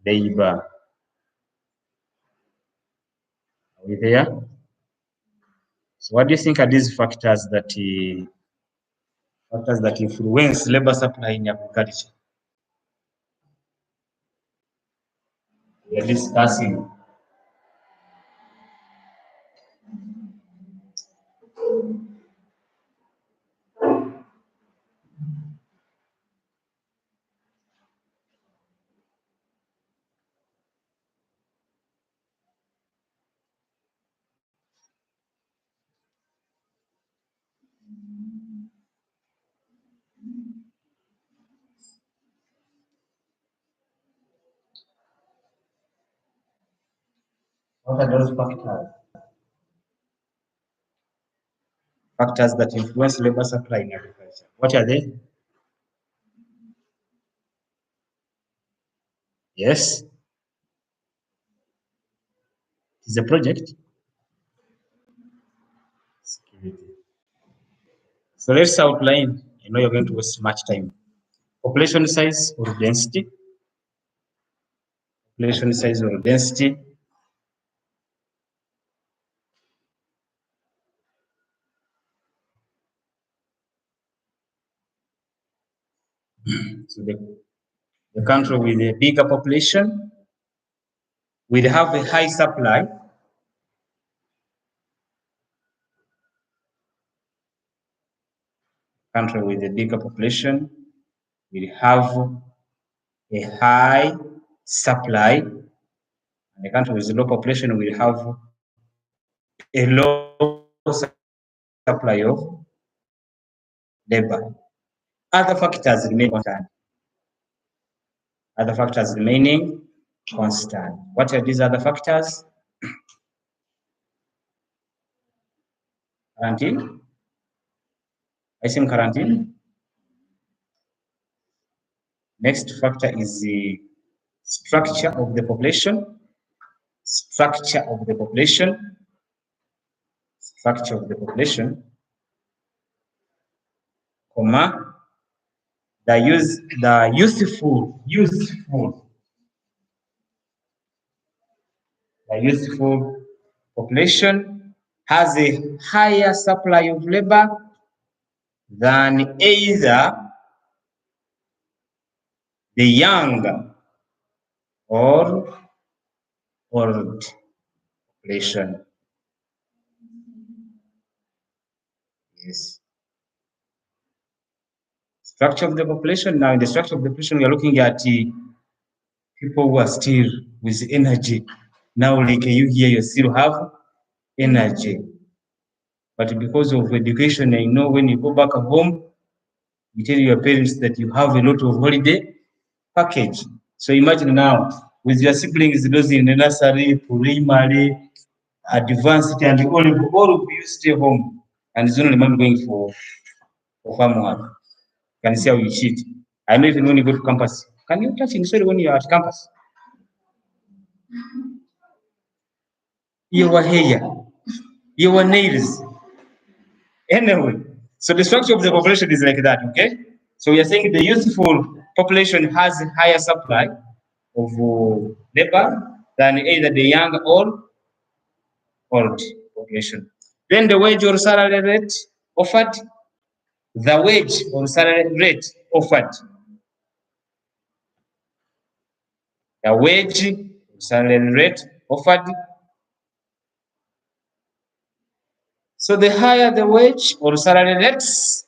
labor. Are we there? So what do you think are these factors that influence labor supply in agriculture? We are discussing. What are those factors? Factors that influence labor supply in agriculture. What are they? Yes. Is a project. Security. So let's outline. I know you're going to waste much time. Population size or density. Population size or density. So the country with a bigger population will have a high supply. Country with a bigger population will have a high supply, and the country with a low population will have a low supply of labor. Other factors remain constant. Other factors remaining constant. What are these other factors? Quarantine. I think quarantine. Next factor is the structure of the population. Structure of the population. Structure of the population. Comma. The youthful population has a higher supply of labor than either the young or old population. Yes. Structure of the population. Now, in the structure of the population, we are looking at people who are still with energy. Now, like you here, you still have energy. But because of education, I know when you go back home, you tell your parents that you have a lot of holiday package. So imagine now, with your siblings, those in the nursery, primary, advanced, and all of you stay home, and it's only mom going for farm work. Can you see how you cheat? I know even when you go to campus, can you touch in soil when you are at campus? Your hair, your nails. Anyway, so the structure of the population is like that, okay? So we are saying the youthful population has a higher supply of labor than either the young or old population. Then the wage or salary rate offered, the wage or salary rate offered, the wage or salary rate offered. So the higher the wage or salary rates,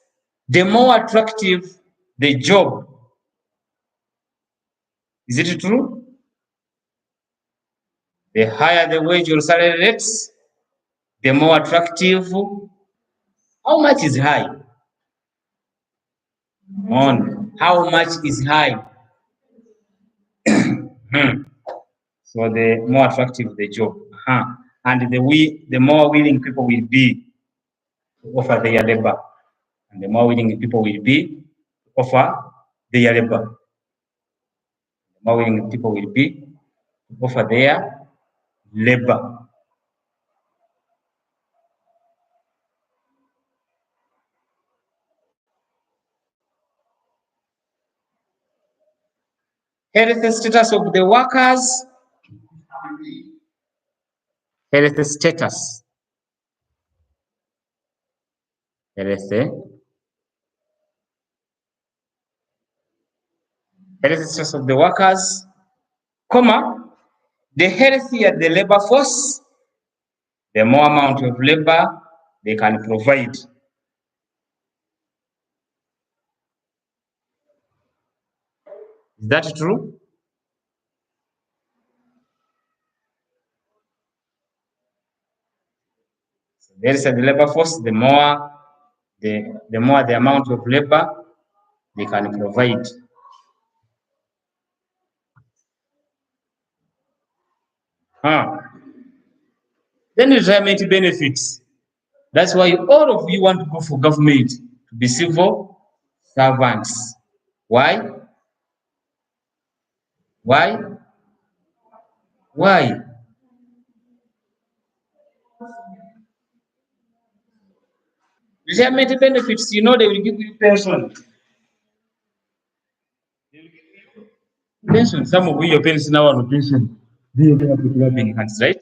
the more attractive the job. Is it true? The higher the wage or salary rates, the more attractive. How much is high? On how much is high? So the more attractive the job, and the more willing people will be to offer their labor, and the more willing people will be to offer their labor. The more willing people will be to offer their labor. Health status of the workers. Health status. Health status of the workers, comma, the healthier the labor force, the more amount of labor they can provide. Is that true? There is the labor force, the more the amount of labor they can provide. Then retirement benefits. That's why all of you want to go for government to be civil servants. Why? Why? Why? Retirement benefits, you know, they will give you pension. Pension, some of your parents now are on pension. They have to have benefits, right?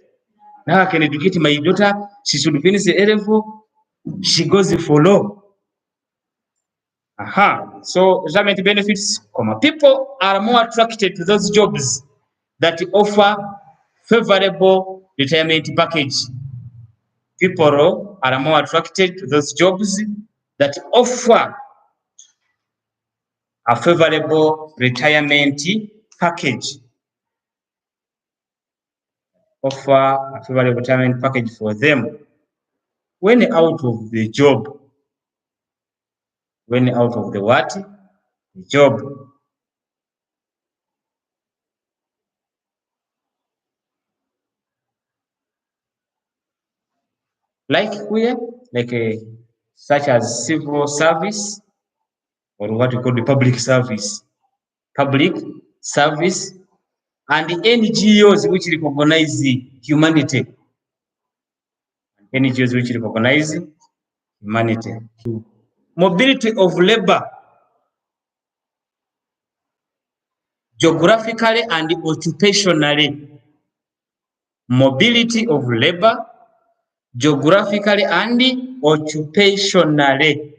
Now I can educate my daughter. She should finish the A-level. She goes for law. So retirement benefits, people are more attracted to those jobs that offer favorable retirement package. People are more attracted to those jobs that offer a favorable retirement package. Offer a favorable retirement package for them. When out of the job, when out of the what? The job. Like where? Like such as civil service, or what we call the public service. Public service and NGOs which recognize humanity. NGOs which recognize humanity. Mobility of labor, geographically and occupationally. Mobility of labor, geographically and occupationally.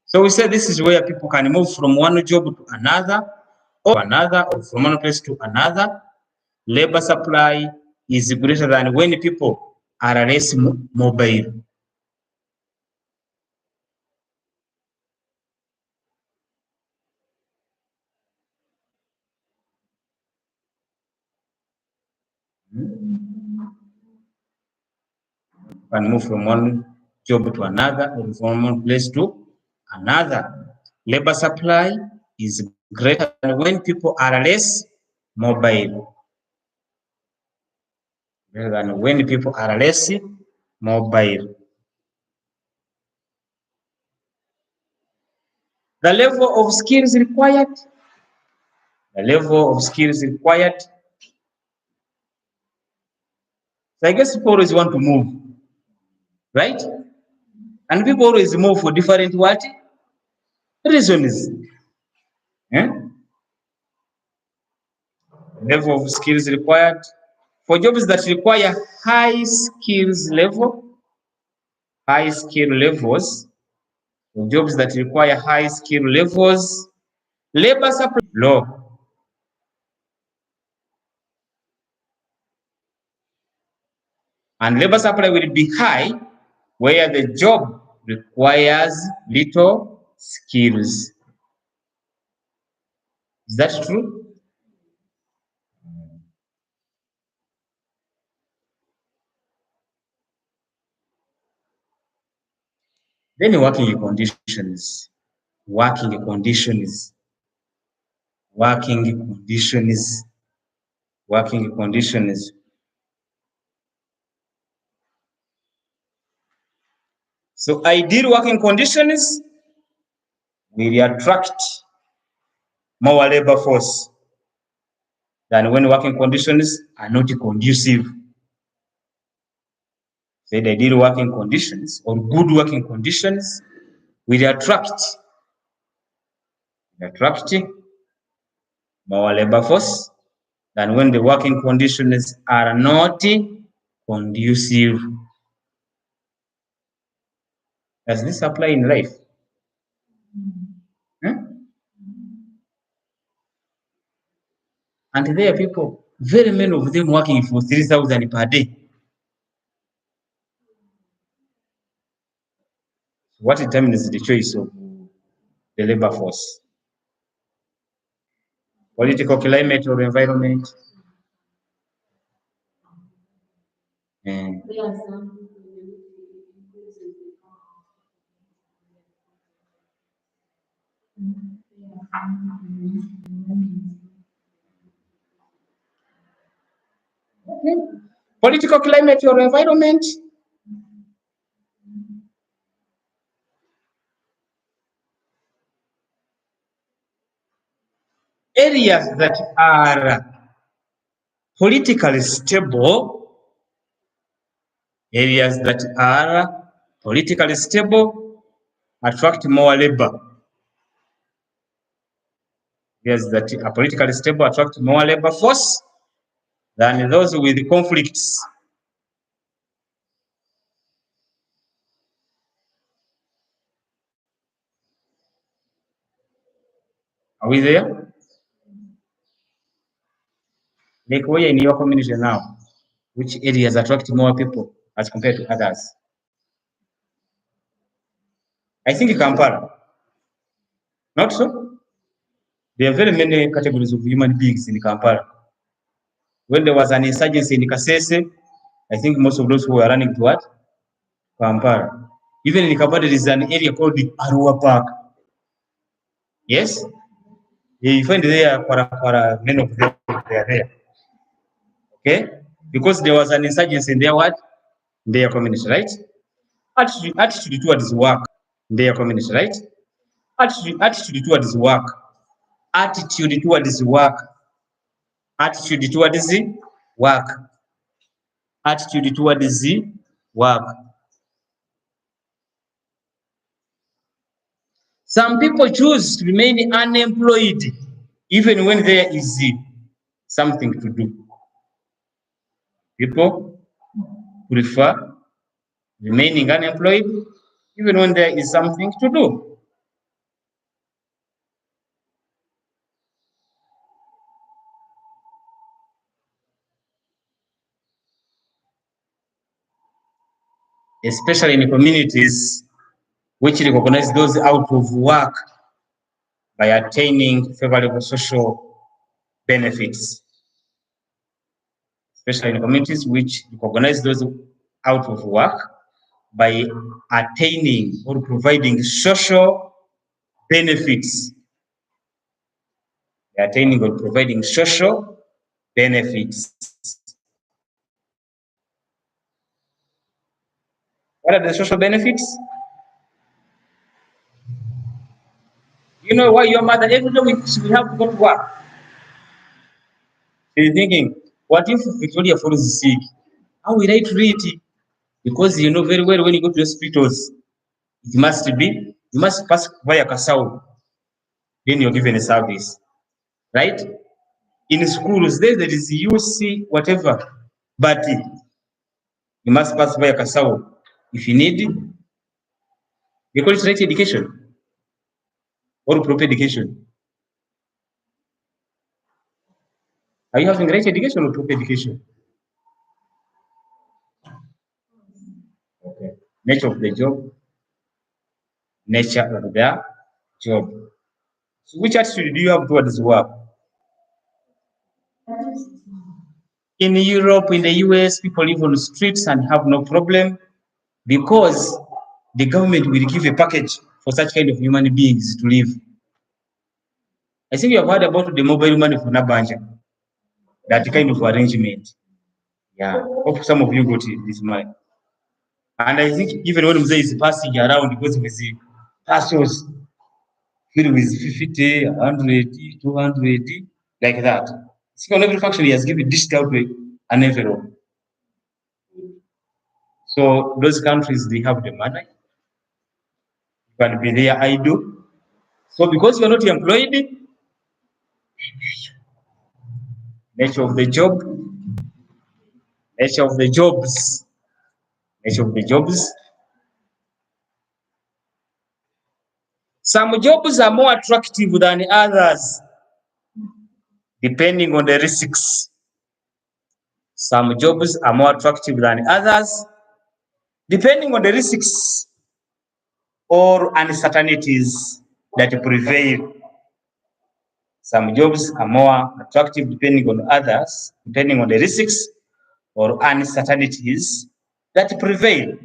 So we say this is where people can move from one job to another, or from one place to another. Labor supply is greater than when people are less mobile. Can move from one job to another, or from one place to another. Labor supply is greater than when people are less mobile. Greater than when people are less mobile. The level of skills required. The level of skills required. So I guess people always want to move, right? And people always move for different what? Reasons. Level of skills required. For jobs that require high skills level, high skill levels, for jobs that require high skill levels, labor supply low. And labor supply will be high where the job requires little skills. Is that true? Then working conditions. Working conditions. Working conditions. Working conditions. So ideal working conditions will attract more labor force. than when working conditions are not conducive. The ideal working conditions or good working conditions will attract more labor force than when the working conditions are not conducive. Does this apply in life? And there are people, very many of them working for 3,000 per day. What determines the choice of the labor force? Political climate or environment? Political climate or environment? Areas that are politically stable, attract more labor. Areas that are politically stable attract more labor force than those with conflicts. Are we there? Like where in your community now, which areas attract more people as compared to others? I think Kampala. Not so? There are very many categories of human beings in Kampala. When there was an insurgency in Kasese, I think most of those who were running to what? Kampala. Even in Kampala, there is an area called the Arua Park. Yes? You find there many of them they are there. Okay? Because there was an insurgency in their what? Their community, right? Attitude towards work, their community, right? Attitude towards work. Attitude towards work. Attitude towards work. Attitude towards work. Some people choose to remain unemployed even when there is something to do. People prefer remaining unemployed even when there is something to do. Especially in communities which recognize those out of work by attaining favorable social benefits. Especially in communities which recognize those out of work by attaining or providing social benefits. Attaining or providing social benefits. What are the social benefits? You know why your mother every day we have to go to work? She's thinking, what if Victoria falls sick? How will I treat it? Because you know very well when you go to hospitals, it must be, you must pass via Kasau. Then you're given a service. Right? In schools, there is UC, whatever, but you must pass via Kasau. If you need, they call it right education or proper education. Are you having right education or proper education? Okay. Nature of the job. Nature of the job. So which attitude do you have towards work? In Europe, in the US, people live on the streets and have no problem because the government will give a package for such kind of human beings to live. I think you have heard about the mobile money for Nabanja, that kind of arrangement. Yeah, hope some of you got this money. And I think even when Mzee is passing around, because with the parcels filled with 50, 100, 200, like that. See, on every function he has given dished out an envelope. So those countries, they have the money. You can be there idle. So because you are not employed, nature of the job, nature of the jobs, nature of the jobs. Some jobs are more attractive than others, depending on the risks. Some jobs are more attractive than others, depending on the risks or uncertainties that prevail. Some jobs are more attractive depending on others, depending on the risks or uncertainties that prevail.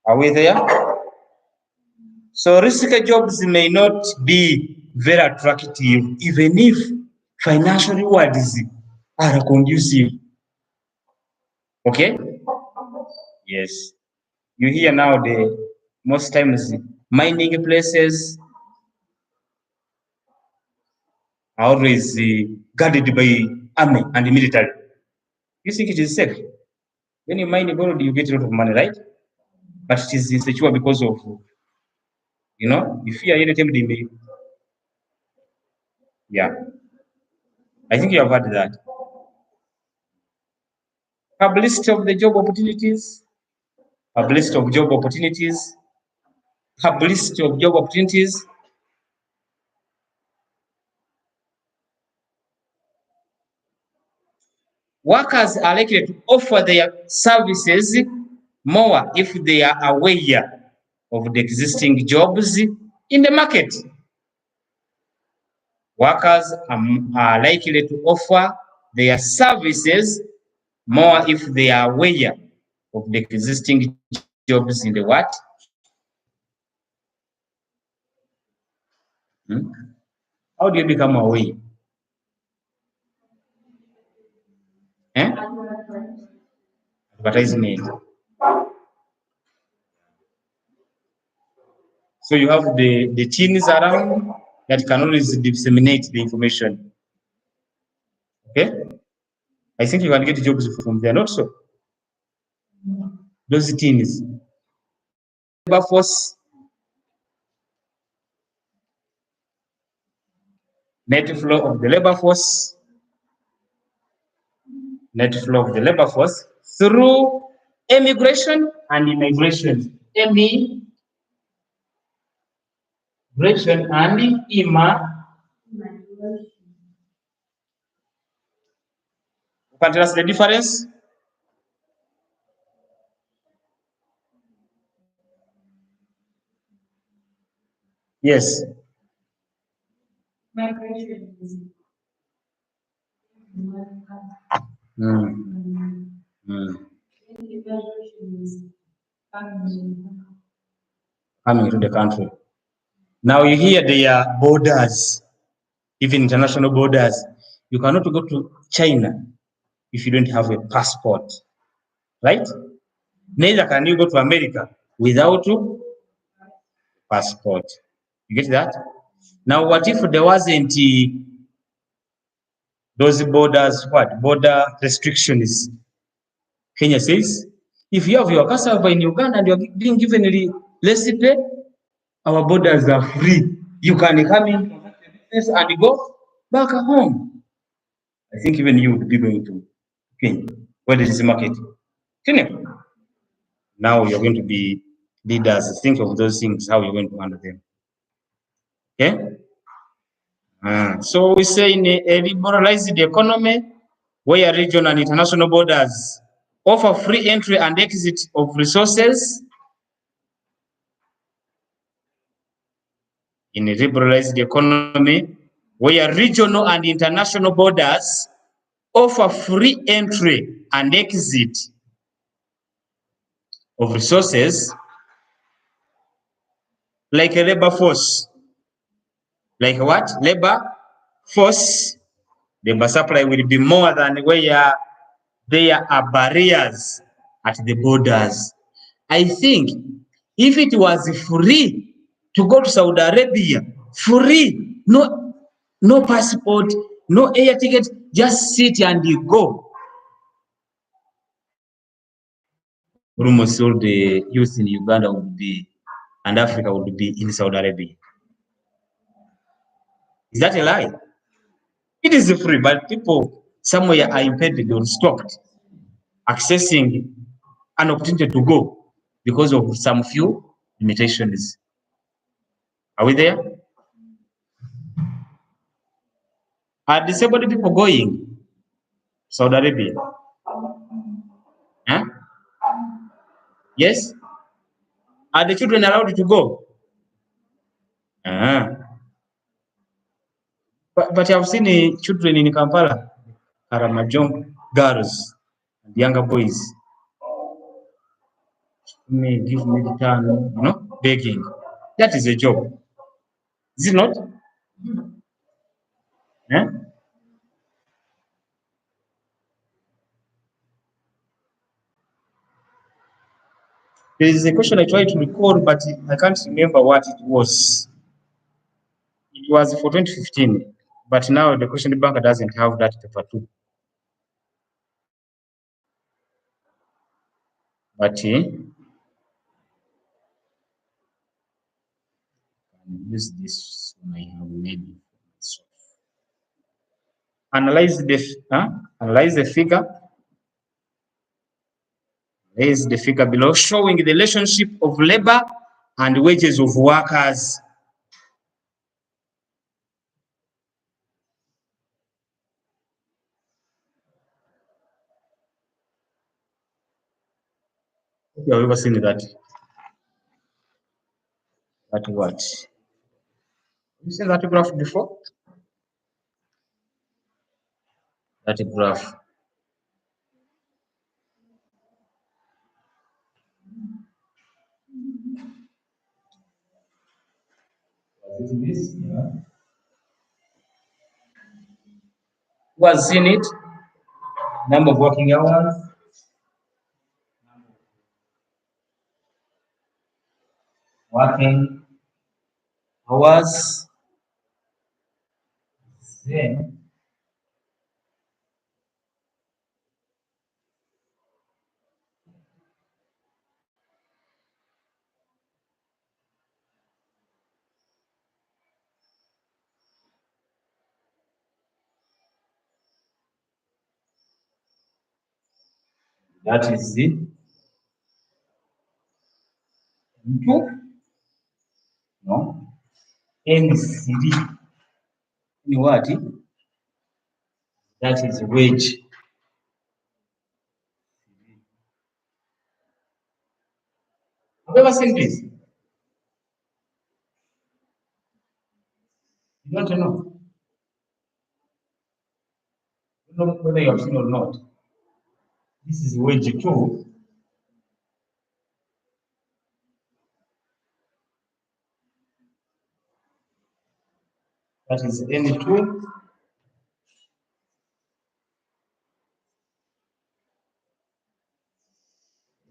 Are we there? So risky jobs may not be very attractive even if financial rewards are conducive. Okay? Yes. You hear now the most times mining places are always guarded by army and military. You think it is safe? When you mine gold, you get a lot of money, right? But it is insecure because of, you fear anytime they may. Yeah. I think you have heard that. Publicity of the job opportunities. Publicity of job opportunities. Publicity of job opportunities. Workers are likely to offer their services more if they are aware of the existing jobs in the market. Workers are likely to offer their services more if they are aware of the existing jobs in the what? How do you become aware? Advertisement. So you have the teens around that can always disseminate the information. Okay? I think you can get jobs from there, not so. Those teens. Labor force, net flow of the labor force, net flow of the labor force through immigration and immigration. Immigration and immigration. Can tell us the difference? Yes. Migration is coming to the country. Now you hear their borders, even international borders. You cannot go to China if you don't have a passport, right? Neither can you go to America without a passport. You get that? Now, what if there wasn't those borders, border restrictions? Kenya says, if you have your cassava in Uganda and you're being given a recipe, our borders are free. You can come in and go back home. I think even you would be going to Kenya, where there is a market. Kenya. Now you're going to be leaders. Think of those things, how you're going to handle them. Okay? So we say in a liberalized economy, where regional and international borders offer free entry and exit of resources. In a liberalized economy, where regional and international borders offer free entry and exit of resources, like a labor force. Like what? Labor force Labor supply will be more than where there are barriers at the borders. I think if it was free to go to Saudi Arabia, free, no passport, no air ticket, just sit and you go. Almost all the youth in Uganda would be, and Africa would be in Saudi Arabia. Is that a lie? It is free, but people somewhere are impeded or stopped accessing an opportunity to go because of some few limitations. Are we there? Are disabled people going to Saudi Arabia? Huh? Yes? Are the children allowed to go? But I've seen children in Kampala, Karamajong girls and younger boys. Give me the time, begging. That is a job. Is it not? Eh? There is a question I tried to recall, but I can't remember what it was. It was for 2015, but now the question bank doesn't have that paper too. But use this one I have made for myself. Analyze the figure. There is the figure below showing the relationship of labor and wages of workers. Have you ever seen that? That what? Have you seen that graph before? That graph. This? Yeah. Who has seen it? Number of working hours. Working hours. Then that is the into NCD. What? That is wage. Have you ever seen this? You don't know. You don't know whether you have seen or not. This is wage 2. That is N2.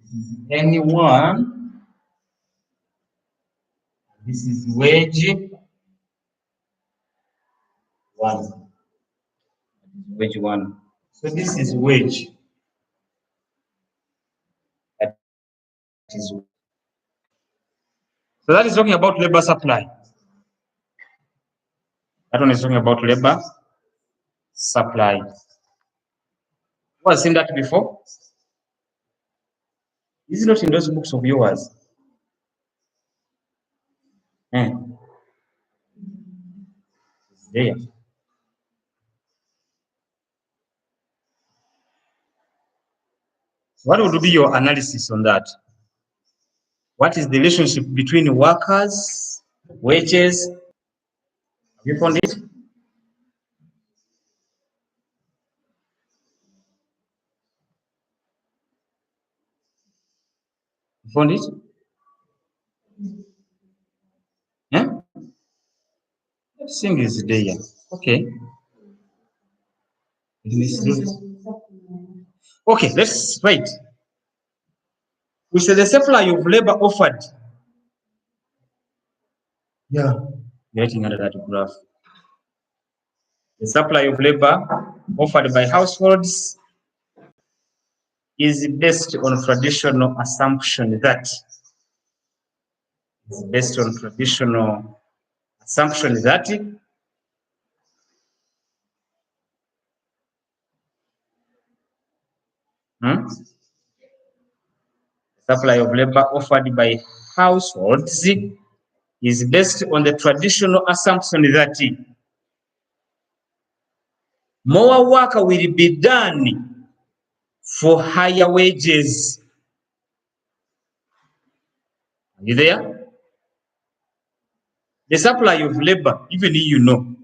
This is N1. This is wage 1. Wage 1. So this is wage. That is. So that is talking about labor supply. That one is talking about labor supply. Who has seen that before? Is it not in those books of yours? It's there. What would be your analysis on that? What is the relationship between workers, wages? Have you found it? You found it? Yeah? That thing is there. Okay. Okay, let's write. We say the supply of labor offered. Yeah, writing under that graph. The supply of labor offered by households is based on traditional assumption that supply of labor offered by households is based on the traditional assumption that more work will be done for higher wages. Are you there? The supply of labor, even you know.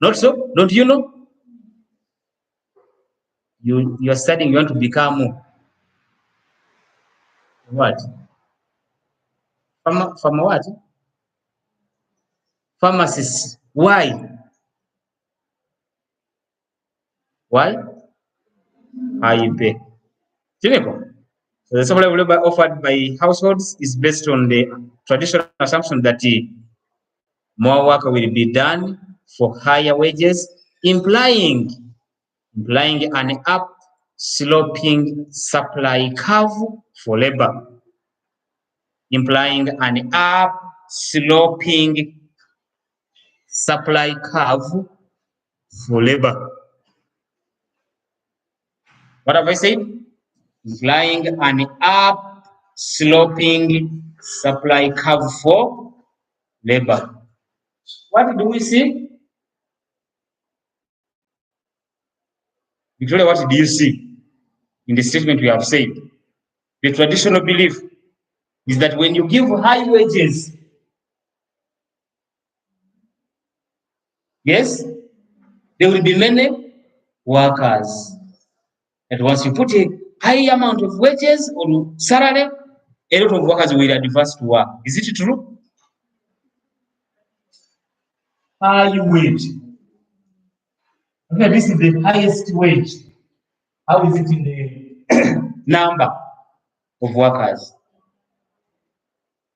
Not so? Don't you know? You are studying, you want to become what? From what? Pharmacist. Why? Why? High pay. Cynical. So the supply of labor offered by households is based on the traditional assumption that more work will be done for higher wages, implying an up-sloping supply curve for labor. Implying an up-sloping supply curve for labor. What have I said? Implying an up-sloping supply curve for labor. What do we see? Victoria, what do you see in the statement we have said? The traditional belief is that when you give high wages, yes, there will be many workers. And once you put a high amount of wages or salary, a lot of workers will advance to work. Is it true? High wage. Okay, this is the highest wage. How is it in the number of workers?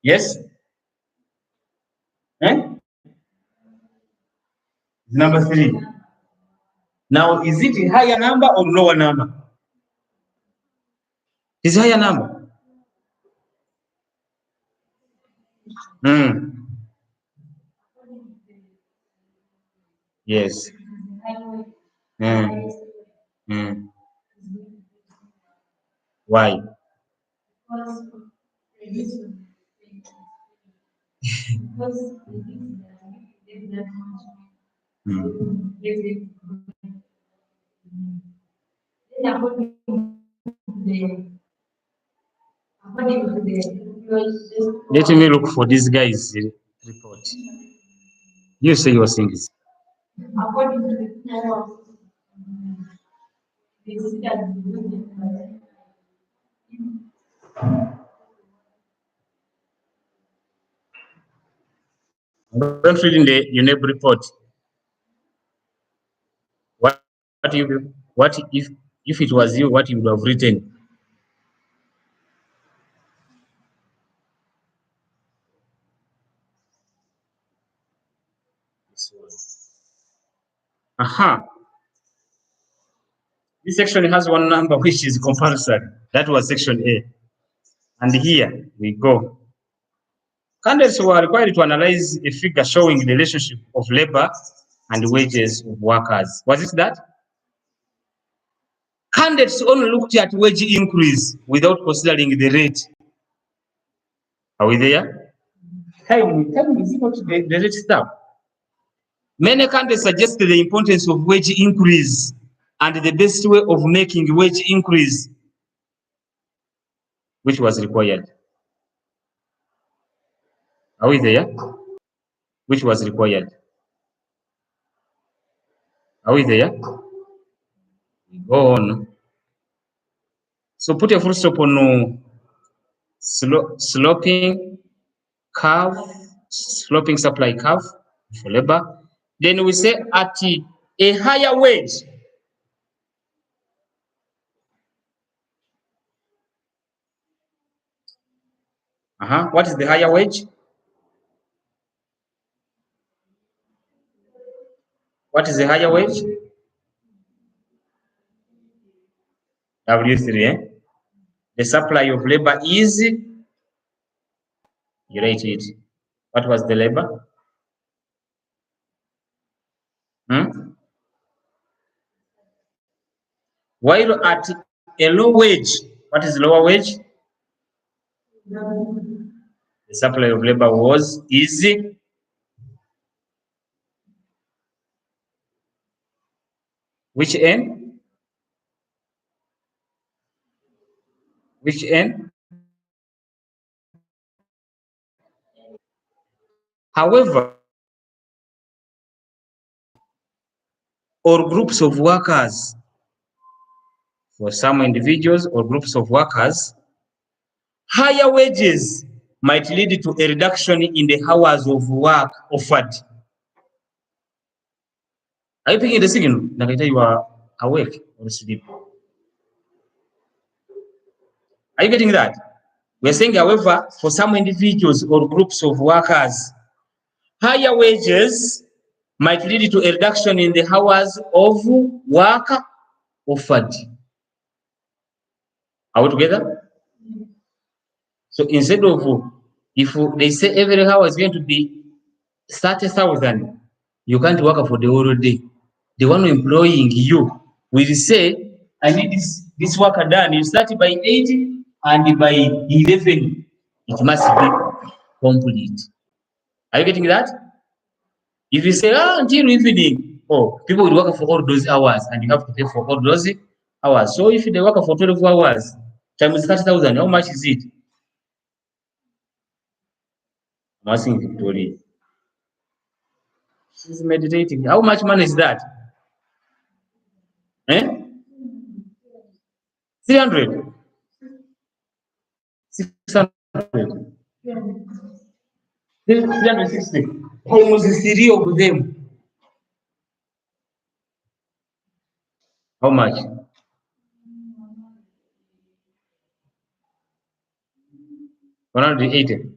Yes? Number 3. Now, is it a higher number or lower number? It's a higher number. Yes. Why? Let me look for this guy's report. You say your things. I'm reading the UNEP report. What if it was you, what you would have written? Aha. This section has one number which is comparison. That was section A. And here we go. Candidates were required to analyze a figure showing the relationship of labor and wages of workers. Was it that? Candidates only looked at wage increase without considering the rate. Are we there? Tell me, is it not the rate stuff? Many candidates suggested the importance of wage increase and the best way of making wage increase, which was required. Are we there? Which was required. Are we there? We go on. So put a full stop on sloping curve, sloping supply curve for labor. Then we say at a higher wage. What is the higher wage? What is the higher wage? W3, eh? The supply of labor is, you write it. What was the labor? While at a low wage, what is lower wage? The supply of labor is which n? Which n? However, or groups of workers, for some individuals or groups of workers, higher wages might lead to a reduction in the hours of work offered. Are you picking the signal? Like you are awake or asleep. Are you getting that? We're saying, however, for some individuals or groups of workers, higher wages might lead to a reduction in the hours of work offered. Are we together? So instead of, if they say every hour is going to be 30,000, you can't work for the whole day. The one employing you will say, I need this worker done. You start by 8 and by 11, it must be complete. Are you getting that? If you say, until evening, people will work for all those hours and you have to pay for all those hours. So if they work for 12 hours, times 30,000, how much is it? I'm asking Victoria. She's meditating. How much money is that? 300? 600? 360? Almost 3 of them. How much? 180.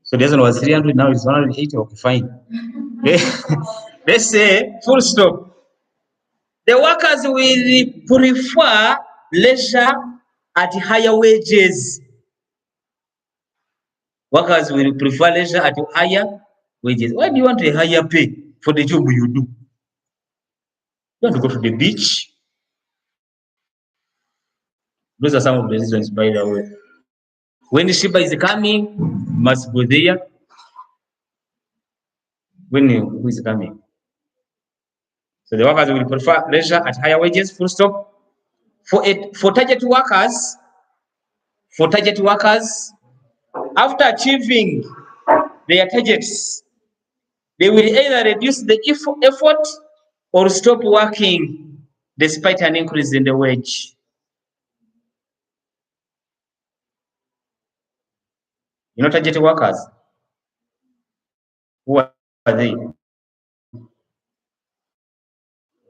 So this one was 300, now it's 180. Okay, fine. Let's say, full stop. The workers will prefer leisure at higher wages. Workers will prefer leisure at higher wages. Why do you want a higher pay for the job you do? You want to go to the beach? Those are some of the reasons, by the way. When the Shiba is coming, must go there. Who is coming? So the workers will prefer leisure at higher wages, full stop. For target workers, after achieving their targets, they will either reduce the effort or stop working despite an increase in the wage. You know target workers? Who are they?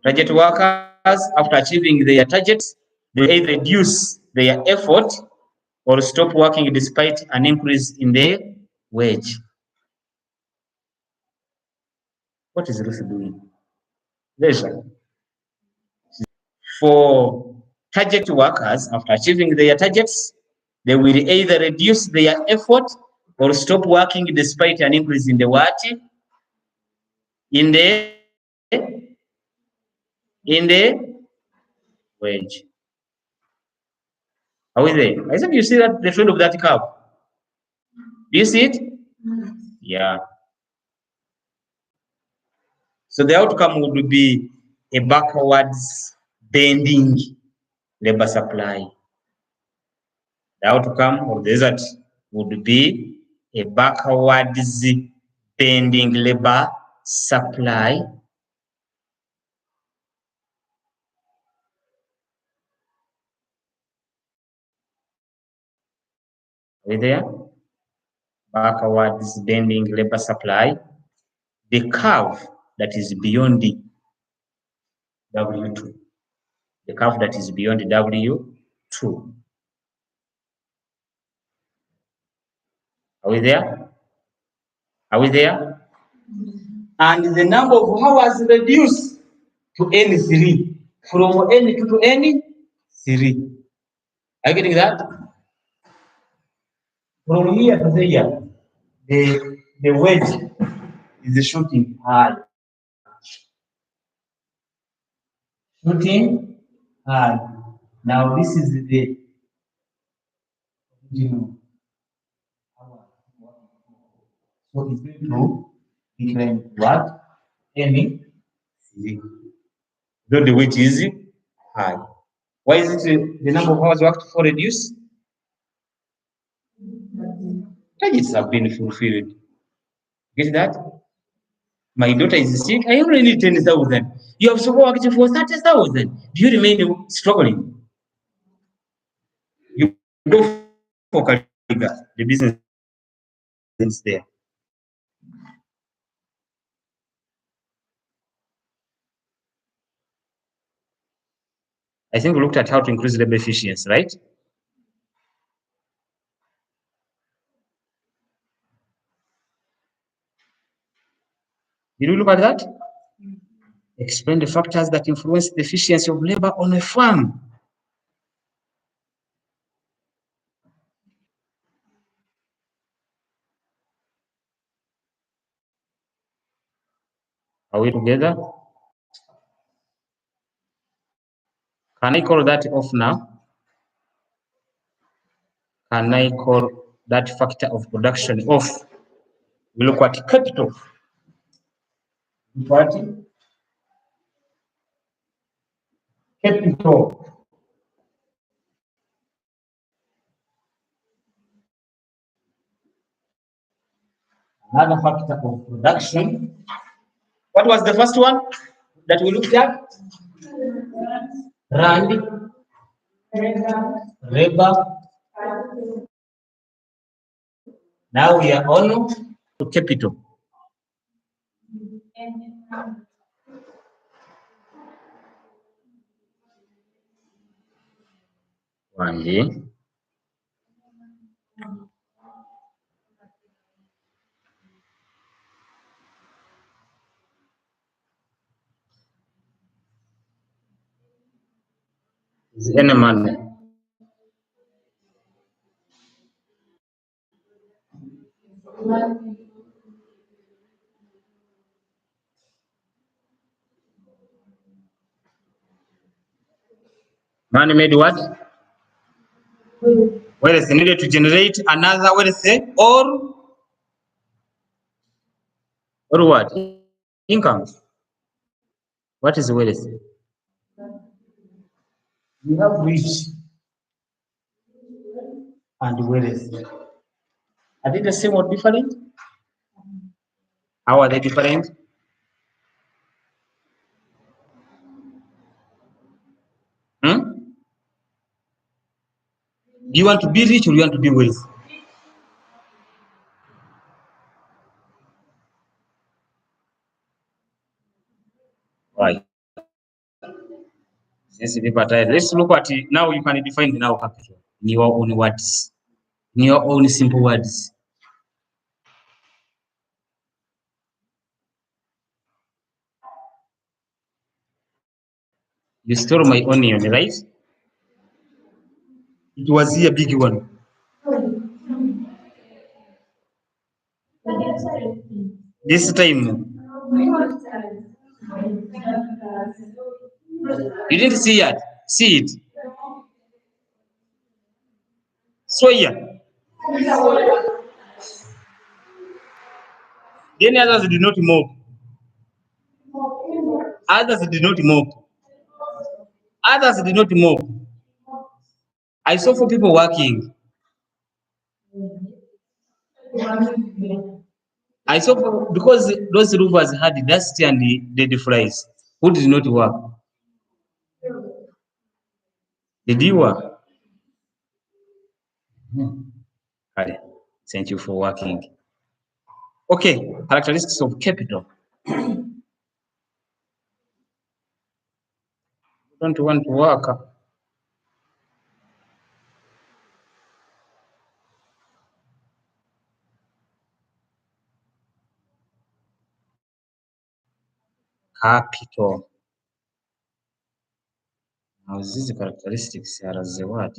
Target workers, after achieving their targets, they either reduce their effort or stop working despite an increase in their wage. What is Ruth doing? Leisure. For target workers, after achieving their targets, they will either reduce their effort or stop working despite an increase in the what? In the wage. Are we there? I think you see that the trend of that curve. Do you see it? Yeah. So the outcome would be a backwards bending labor supply. The outcome of the result would be a backwards bending labor supply. Are there? Backwards bending labor supply. The curve that is beyond the W2. The curve that is beyond the W2. Are we there? Are we there? And the number of hours reduced to N3. From N2 to N3. Are you getting that? From here to there, the wedge is shooting high. Shooting high. Now this is the so it's going to decline what? Any though the weight is high. Why is it the number of hours worked for reduced? Targets have been fulfilled. Get that? My daughter is sick. I only need 10,000. You have so worked for 30,000. Do you remain struggling? You go for Kaliga. The business is there. I think we looked at how to increase labor efficiency, right? Did we look at that? Explain the factors that influence the efficiency of labor on a farm. Are we together? Can I call that off now? Can I call that factor of production off? We look at capital. What? Capital. Another factor of production. What was the first one that we looked at? Rand, labor. Now we are on to capital. One day. Is any money? Money made what? Well, it's needed to generate another, what is it? Or what? Income. What is wealth? We have rich and wealth. Are they the same or different? How are they different? Hmm? Do you want to be rich or do you want to be wealthy? Right. Yes, let's look at it. Now you can define the now capital in your own words, in your own simple words. You stole my onion, right? It was here a big one. This time, you didn't see it. See it. Swear. Then others did not move. Others did not move. Others did not move. I saw 4 people working. I saw because those roofers had dust and the dead flies. Who did not work? Did you work? Thank you for working. Okay, characteristics of capital. Don't want to work. Capital. Now these characteristics are the word.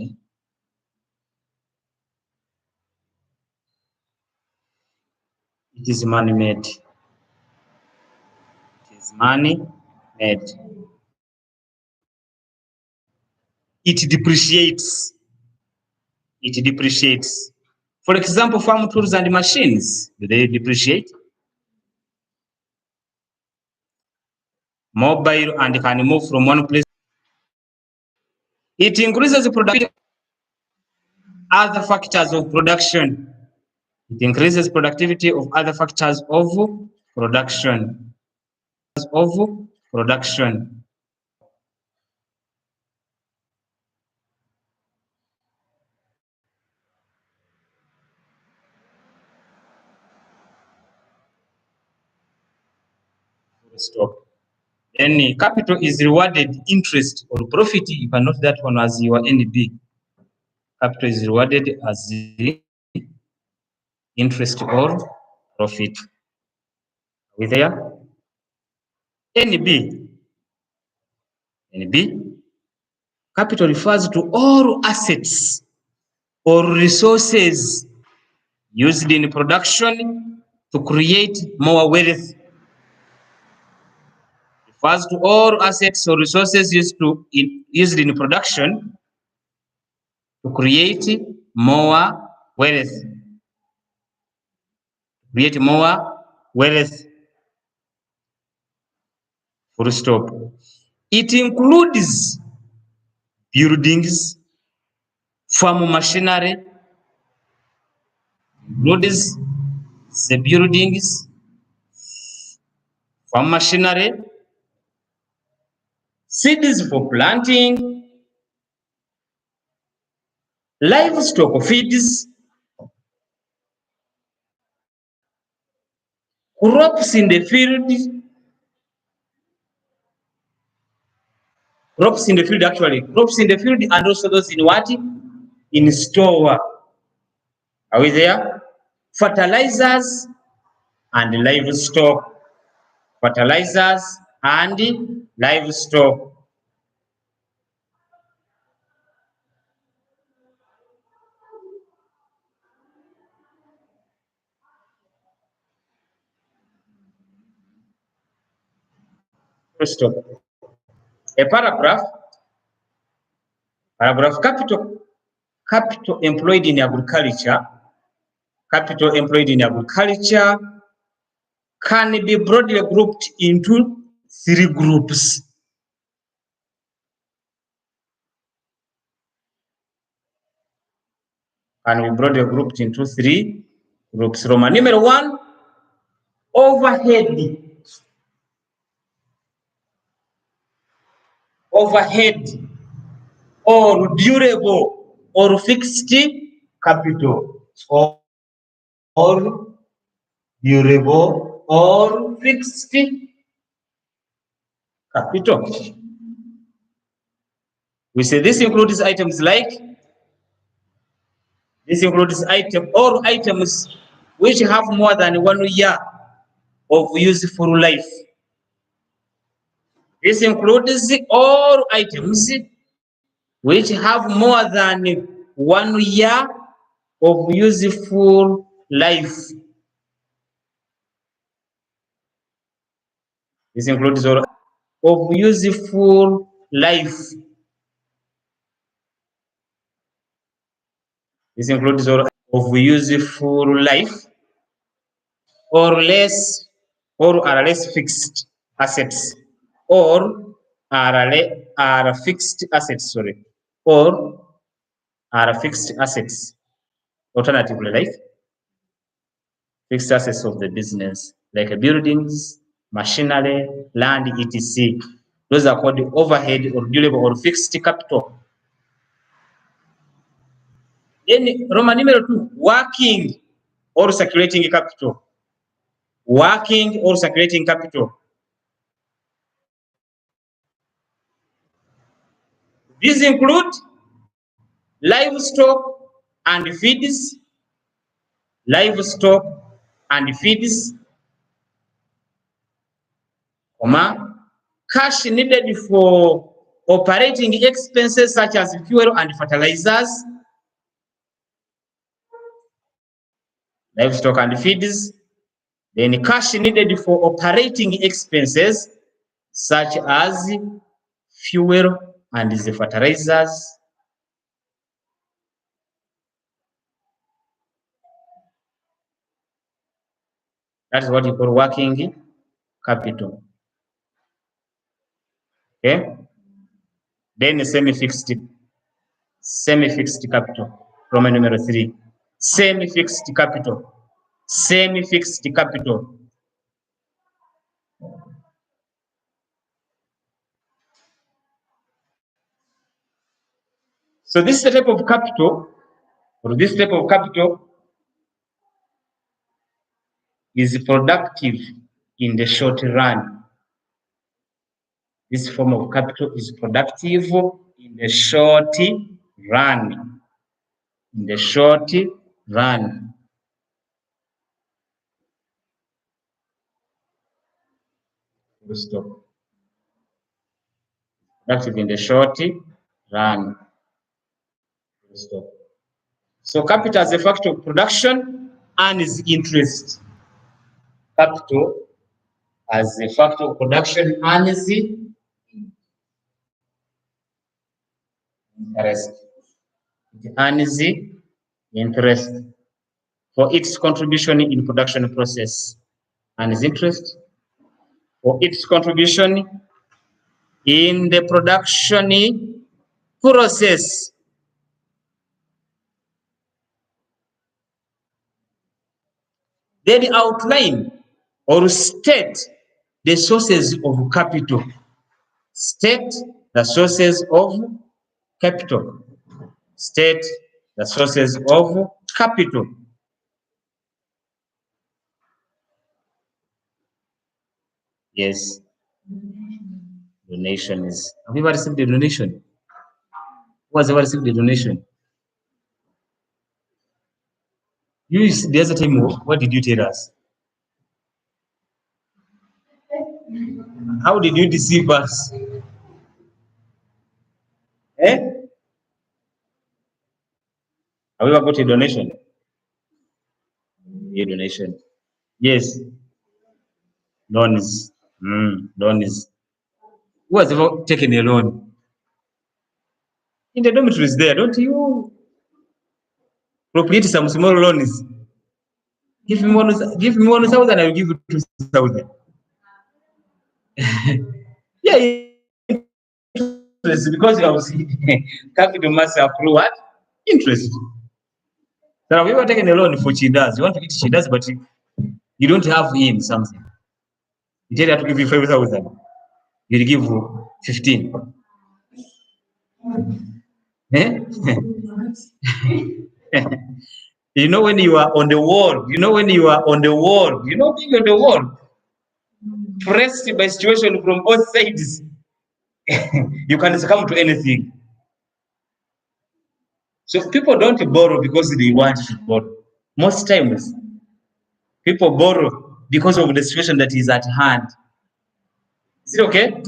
It is money made. It is money made. It depreciates. It depreciates. For example, farm tools and machines, do they depreciate? Mobile and can move from one place. It increases productivity. Other factors of production. It increases productivity of other factors of production. Of production. Stop. Then capital is rewarded interest or profit. You can note that one as your NB. Capital is rewarded as the interest or profit. Are we there? NB. NB. Capital refers to all assets or resources used in production to create more wealth. Refers to all assets or resources used in production to create more wealth. Create more wealth. Full stop. It includes buildings, farm machinery, includes the buildings, farm machinery, seeds for planting, livestock feeds, crops in the field, crops in the field and also those in what? In store. Are we there? Fertilizers and livestock. Fertilizers and livestock. Stop. A paragraph. Paragraph. Capital employed in agriculture. Capital employed in agriculture can be broadly grouped into three groups. Can be broadly grouped into three groups. Roman numeral 1, overhead. Overhead or durable or fixed capital, or durable or fixed capital. We say this includes items like, all items which have more than 1 year of useful life. This includes all items which have more than 1 year of useful life. This includes all of useful life. This includes all of useful life, or less, or are less fixed assets, or are fixed assets, sorry, or are fixed assets. Alternatively, like fixed assets of the business, like buildings, machinery, land, etc. Those are called overhead or durable or fixed capital. Then Roman numeral 2, working or circulating capital. Working or circulating capital. These include livestock and feeds, livestock and feeds, cash needed for operating expenses such as fuel and fertilizers, livestock and feeds, then cash needed for operating expenses such as fuel and the fertilizers. That is what you call working capital. Okay. Then semi-fixed capital. Roman number 3. Semi-fixed capital. Semi-fixed capital. So this type of capital, or this type of capital, is productive in the short run. This form of capital is productive in the short run. In the short run. Stop. Productive in the short run. Stop. So capital as a factor of production earns interest. Capital as a factor of production earns interest. It earns interest for its contribution in production process. Earns interest for its contribution in the production process. Then outline or state the sources of capital. State the sources of capital. State the sources of capital. Yes. Donations. Have you ever received a donation? Who has ever received a donation? You, the other time, what did you tell us? How did you deceive us? Eh? Have you ever got a donation? A donation. Yes. Loans. Loans. Who has ever taken a loan? In the dormitories there, don't you appropriate some small loans? Give me 1,000, I will give you 2,000. Yeah, because you have capital must approve what? Interest. So have you ever taken a loan for Chidas? You want to eat Chidas, but you don't have in something. You tell her to give you 5,000. You'll give 15. Eh? You know when you are on the wall, being on the wall, pressed by situation from both sides, you can succumb to anything. So people don't borrow because they want to borrow. Most times, people borrow because of the situation that is at hand. Is it okay?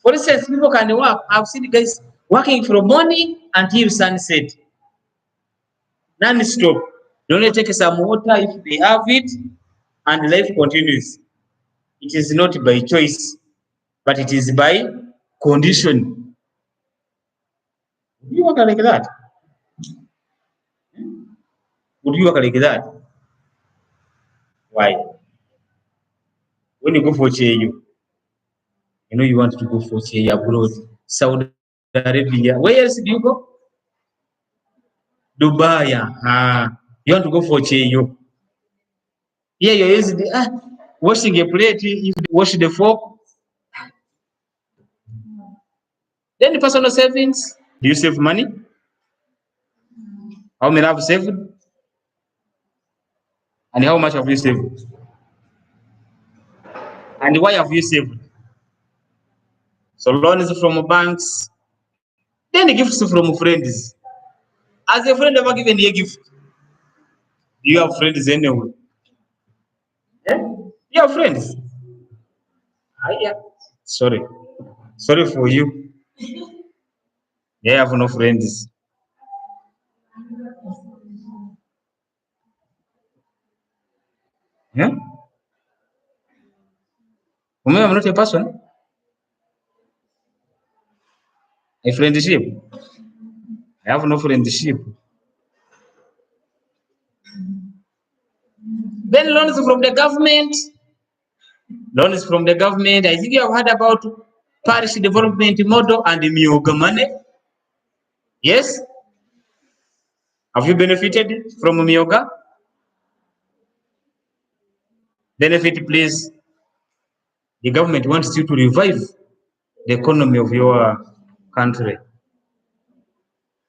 For instance, people can work. I've seen guys working from morning until sunset, non-stop. They only take some water if they have it, and life continues. It is not by choice, but it is by condition. Would you work like that? Would you work like that? Why? When you go for CHEU, you want to go for CHEU abroad, Saudi Arabia. Where else do you go? Dubai. You want to go for CHEU. Here you're using washing a plate, if you wash the fork. Then the personal savings. Do you save money? How many have saved? And how much have you saved? And why have you saved? So loans from banks, then gifts from friends. Has a friend ever given you a gift? You have friends anyway. Yeah? You have friends. Yeah. Sorry. Sorry for you. They have no friends. Yeah? For me, I'm not a person. A friendship. I have no friendship. Then loans from the government. Loans from the government. I think you have heard about parish development model and the Myoga money. Yes? Have you benefited from Myoga? Benefit, please. The government wants you to revive the economy of your country.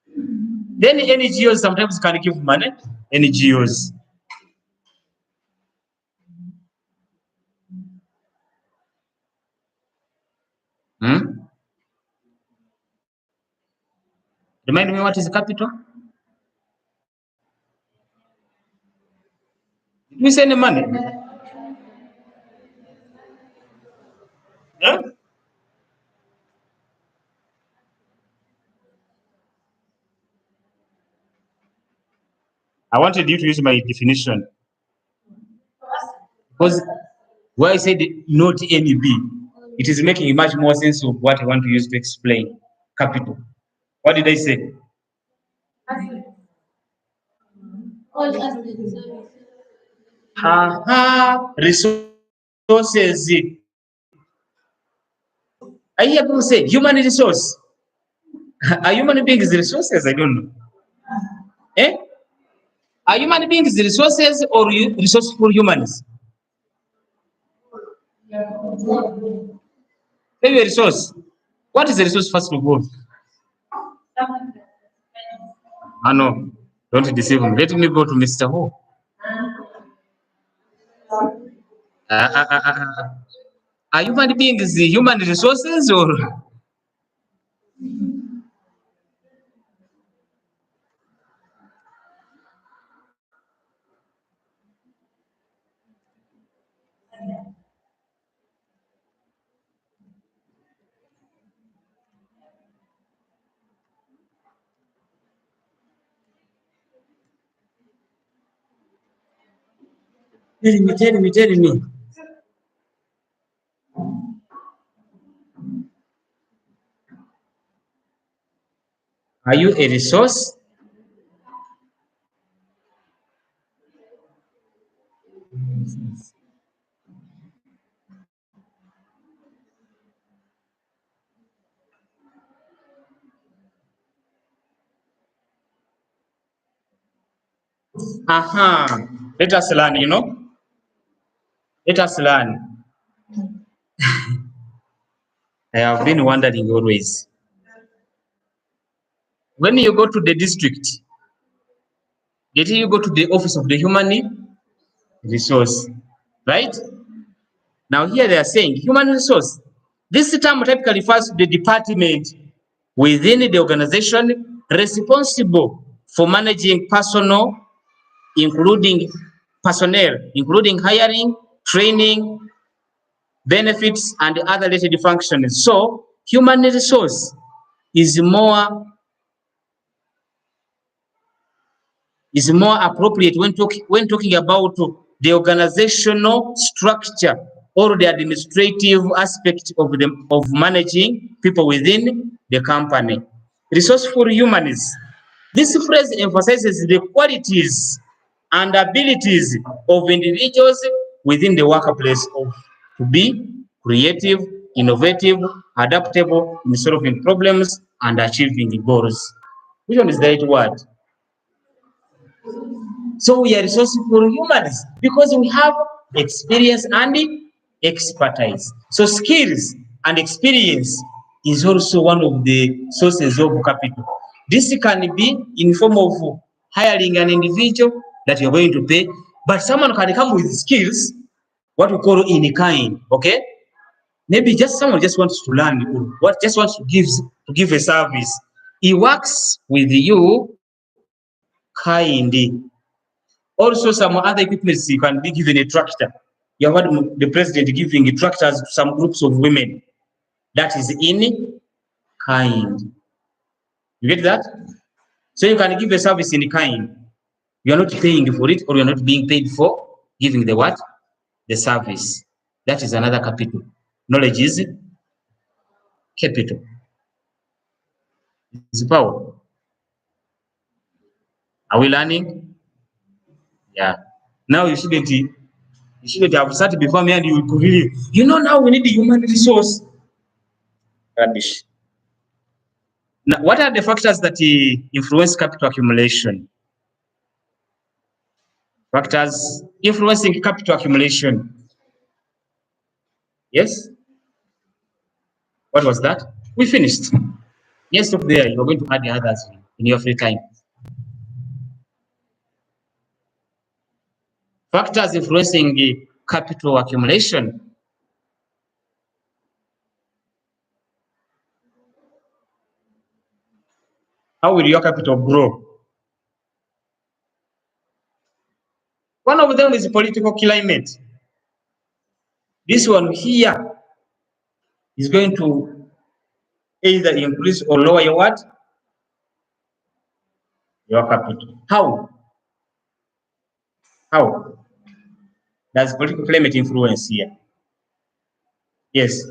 Then NGOs sometimes can give money. NGOs. Remind me, what is capital? Did we send money? Yeah? I wanted you to use my definition. Because why I said not NEB, it is making much more sense of what I want to use to explain capital. What did I say? Resources. I hear people say human resource. Are human beings resources? I don't know. Eh? Are human beings resources or resourceful humans? Maybe a resource. What is a resource first of all? No, don't deceive me. Let me go to Mr. Ho. Are human beings human resources or? Tell me. Are you a resource? Let us learn, Let us learn. I have been wondering always. When you go to the district, did you go to the office of the human resource? Right? Now here they are saying human resource. This term typically refers to the department within the organization responsible for managing personnel, including hiring, training, benefits, and other related functions. So human resource is more appropriate when talking about the organizational structure or the administrative aspect of managing people within the company. Resourceful humans. This phrase emphasizes the qualities and abilities of individuals within the workplace to be creative, innovative, adaptable in solving problems and achieving goals. Which one is the right word? So we are resourceful humans because we have experience and expertise. So skills and experience is also one of the sources of capital. This can be in form of hiring an individual that you're going to pay, but someone can come with skills, what we call in kind, okay? Maybe just someone just wants to learn, what just wants to give a service. He works with you kindly. Also, some other equipments, you can be given a tractor. You have heard the president giving tractors to some groups of women. That is in kind. You get that? So you can give a service in kind. You are not paying for it, or you are not being paid for giving the what? The service. That is another capital. Knowledge is capital. Is power. Are we learning? Yeah. Now you shouldn't have started before me and you could really, now we need the human resource. Rubbish. Now, what are the factors that influence capital accumulation? Factors influencing capital accumulation. Yes? What was that? We finished. Yes, stop there. You're going to add the others in your free time. Factors influencing capital accumulation. How will your capital grow? One of them is political climate. This one here is going to either increase or lower your what? Your capital. How? How? Does political climate influence here? Yes.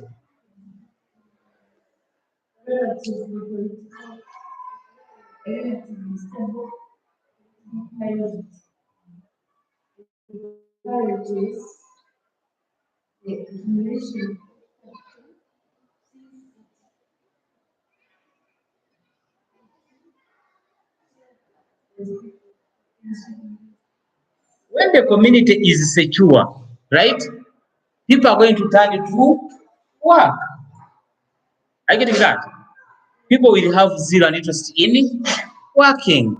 When the community is secure, right? People are going to turn it to work. Are you getting that? People will have zero interest in working.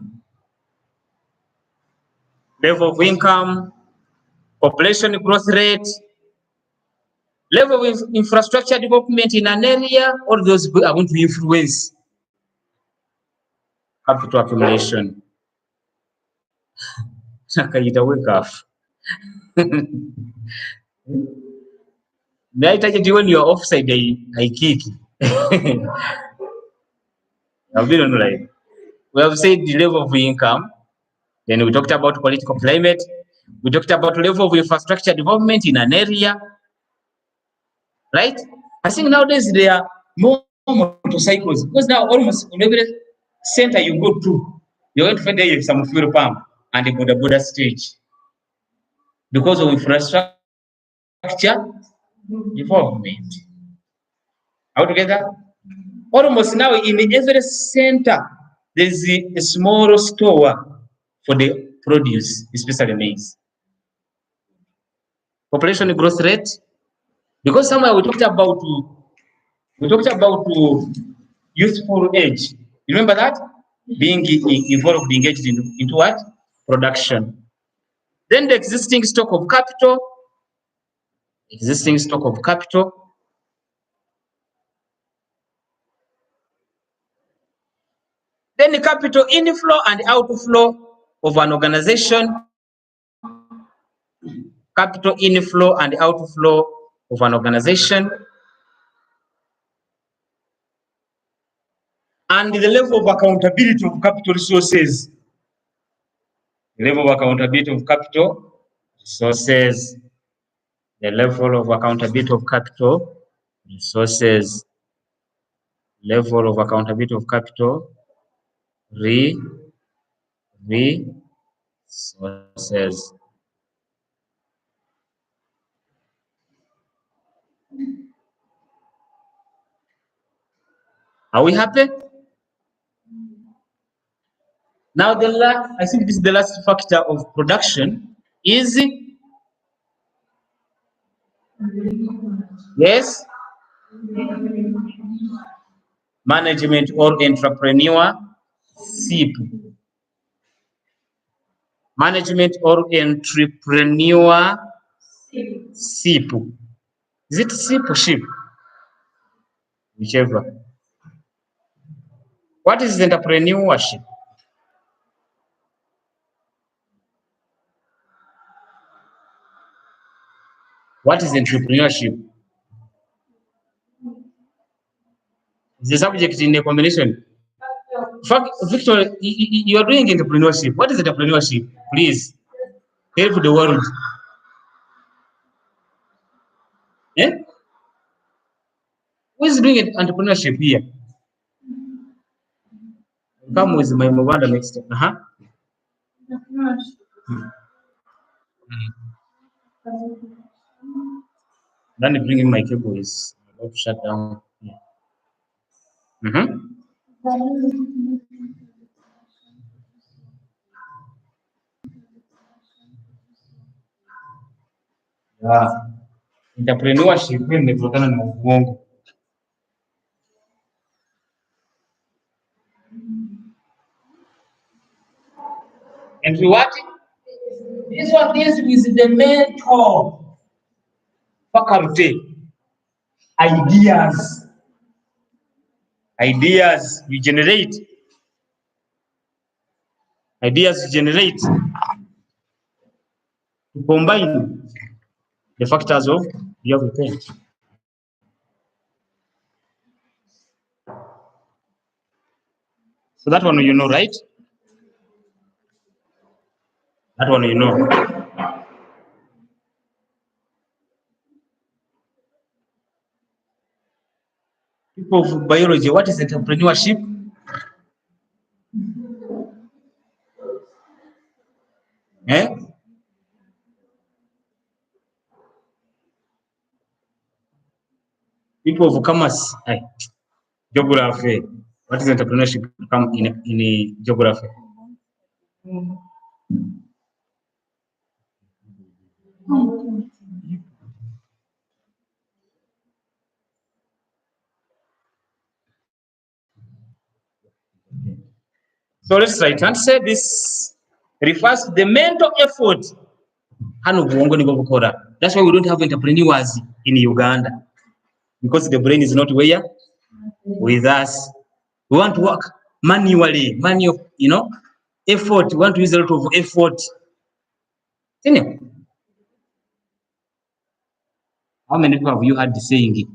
Level of income, population growth rate, level of infrastructure development in an area, all those are going to influence capital accumulation. Wake up. When you're offside, I kick. I've been on live. We have said the level of income, then we talked about political climate, we talked about level of infrastructure development in an area, right? I think nowadays there are more motorcycles because now almost in every center you go to, you're going to find there some fuel pump and a border stage because of infrastructure development. Are we together? Almost now in every center there is a small store for the produce, especially maize. Population growth rate, because somewhere we talked about youthful age. You remember that? Being involved, engaged into what? Production. Then the existing stock of capital. Then the capital inflow and outflow of an organization. Capital inflow and outflow of an organization. And the level of accountability of capital resources. The level of accountability of capital resources. The level of accountability of capital resources. Level of accountability of capital resources. Are we happy? Now I think this is the last factor of production is yes, management or entrepreneurship. Management or entrepreneurship. Is it ship or ship? Whichever. What is entrepreneurship? What is entrepreneurship? The subject in a combination. Victor, you are doing entrepreneurship. What is entrepreneurship? Please help the world. Eh? Who is doing entrepreneurship here? Come with my mobile next time. Then bringing my cable is about to shut down. Yeah. Yeah. Entrepreneurship imetokana na ubongo. And what? This one deals with the mental faculty. Ideas. Ideas you generate. Ideas you generate. To combine the factors of your pain. So that one you know, right? That one you know. People of biology, what is entrepreneurship? Eh? People of commerce, geography. What is entrepreneurship come in geography? So let's try to answer this. Refers to the mental effort. That's why we don't have entrepreneurs in Uganda, because the brain is not where with us. We want to work manually, effort. We want to use a lot of effort. How many people have you heard saying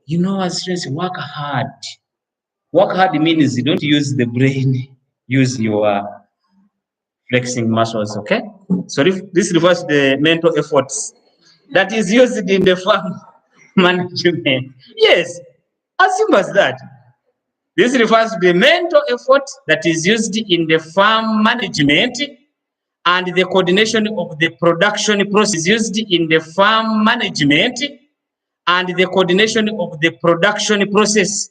it? Stress, work hard. Work hard means you don't use the brain, use your flexing muscles, okay? So if this refers to the mental efforts that is used in the farm management. Yes, as simple as that. This refers to the mental effort that is used in the farm management and the coordination of the production process used in the farm management and the coordination of the production process.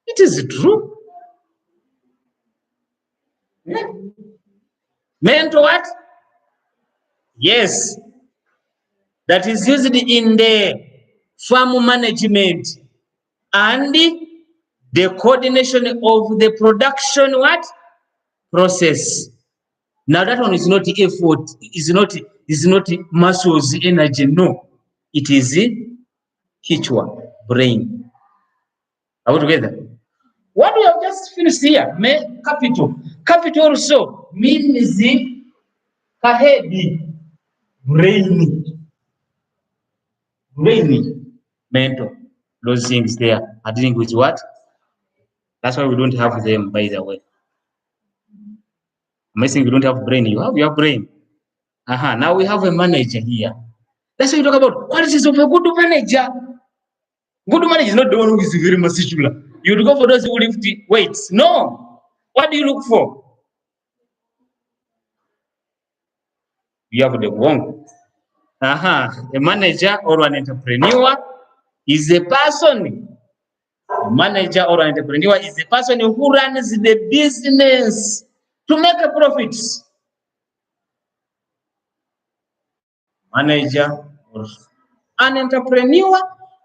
It is true. Yeah. Mental what? Yes. That is used in the farm management and the coordination of the production what? Process. Now that one is not effort, is not muscles energy, no. It is kichwa, brain. Are we together? What we have just finished here, capital. Capital also means kahedi, brain, mental. Those things there are dealing with what? That's why we don't have them, by the way. I'm saying you don't have brain. You have your brain. Now we have a manager here. That's what you talk about. Qualities of a good manager. Good manager is not the one who is very muscular. You would go for those who lift weights. No. What do you look for? You have the wrong. A manager or an entrepreneur is a person. A manager or an entrepreneur is a person who runs the business to make a profit. Manager or an entrepreneur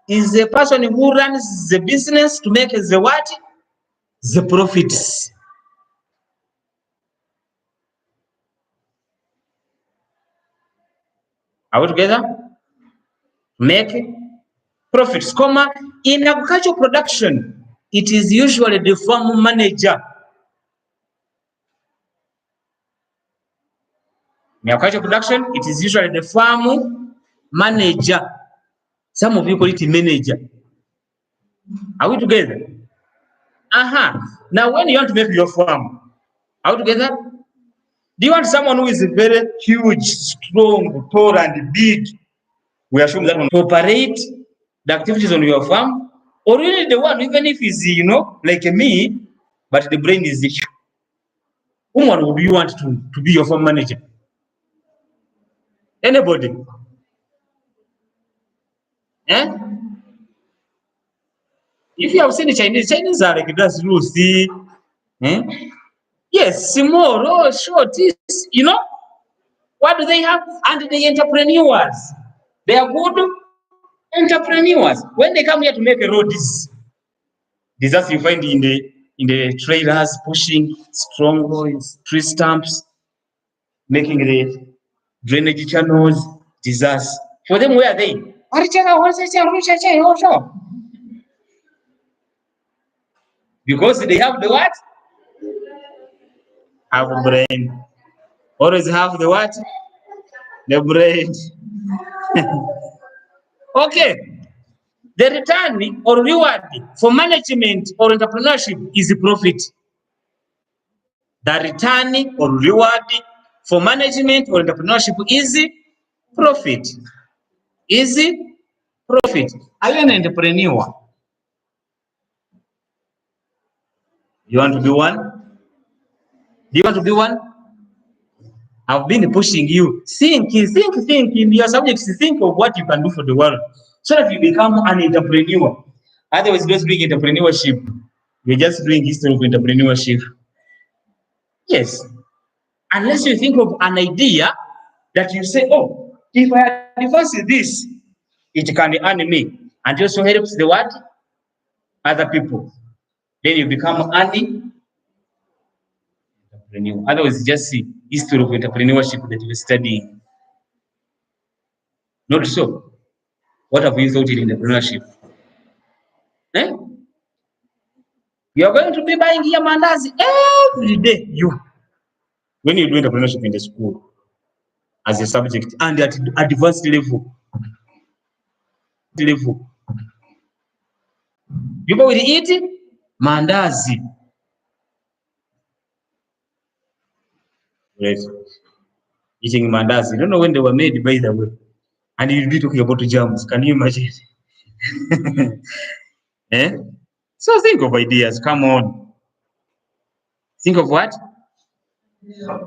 is a person who runs the business to make the what? the profits. Are we together? Make profits, comma, in agricultural production, it is usually the farm manager. In agricultural production, it is usually the farm manager. Some of you call it manager. Are we together? Now, when you want to make your farm, are we together? Do you want someone who is very huge, strong, tall, and big? We assume that one to operate the activities on your farm, or really the one, even if he's, like me, but the brain is issue. Whom would you want to be your farm manager? Anybody? Eh? If you have seen the Chinese are like that's Lucy. Eh? Yes, small, oh, short, what do they have? And the entrepreneurs. They are good entrepreneurs. When they come here to make a road, this as you find in the trailers pushing strong tree stumps, making the drainage channels, disaster. For them, where are they? Because they have the what? Have a brain. Always have the what? The brain. Okay. The return or reward for management or entrepreneurship is profit. The return or reward for management or entrepreneurship is profit. Is profit. Are you an entrepreneur? You want to be one? Do you want to be one? I've been pushing you. Think. In your subjects, think of what you can do for the world so that you become an entrepreneur. Otherwise, just doing entrepreneurship. You're just doing history of entrepreneurship. Yes. Unless you think of an idea that you say, oh, if I advance this, it can earn me. And also helps the what? Other people. Then you become an entrepreneur. Otherwise, just see history of entrepreneurship that you're studying. Not so. What have you thought in entrepreneurship? Eh? You are going to be buying your mandazi every day. When you do entrepreneurship in the school as a subject and at advanced level, people will eat mandazi. Right. Eating mandazi. I don't know when they were made, by the way. And you'll be talking about jams. Can you imagine? Eh? So think of ideas. Come on. Think of what?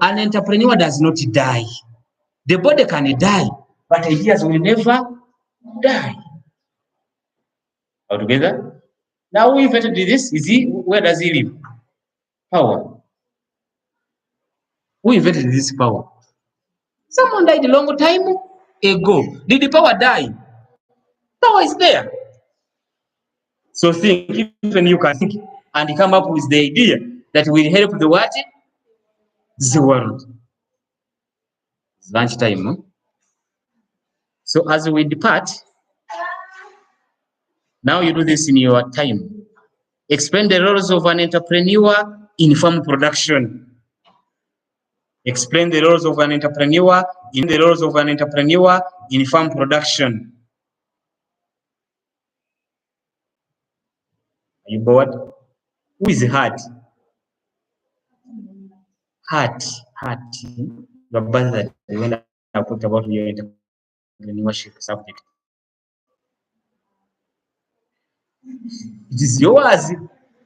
An entrepreneur does not die. The body can die, but ideas will never die. All together? Now who invented this? Where does he live? Power. Who invented this power? Someone died a long time ago. Did the power die? Power is there. So think, even you can think and come up with the idea that will help the what? The world. It's lunchtime. Huh? So as we depart, now you do this in your time. Explain the roles of an entrepreneur in farm production. Explain the roles of an entrepreneur in farm production. Are you bored? Who is Heart? Heart. Your brother, when I talked about your entrepreneurship subject. It is yours.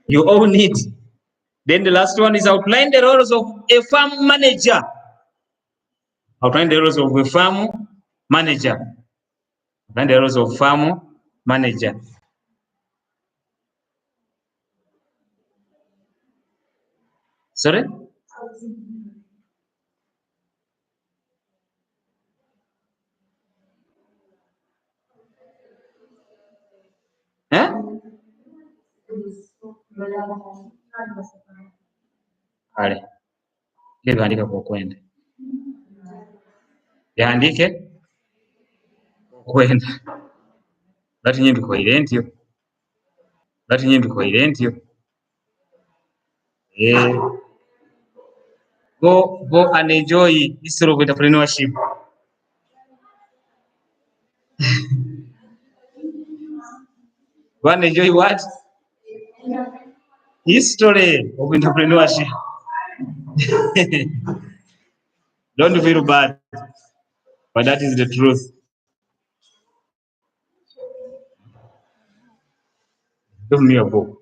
You own it. Then the last one is outline the roles of a farm manager. Outline the roles of a farm manager. Outline the roles of farm manager. Sorry? Eh? Ale. Byandika kwa kwenda. Byandike kwenda. Lati nyimbi kwa ilentio. Lati nyimbi kwa ilentio. Go and enjoy history of entrepreneurship. Go and enjoy what? History of entrepreneurship. Don't feel bad, but that is the truth. Give me a book.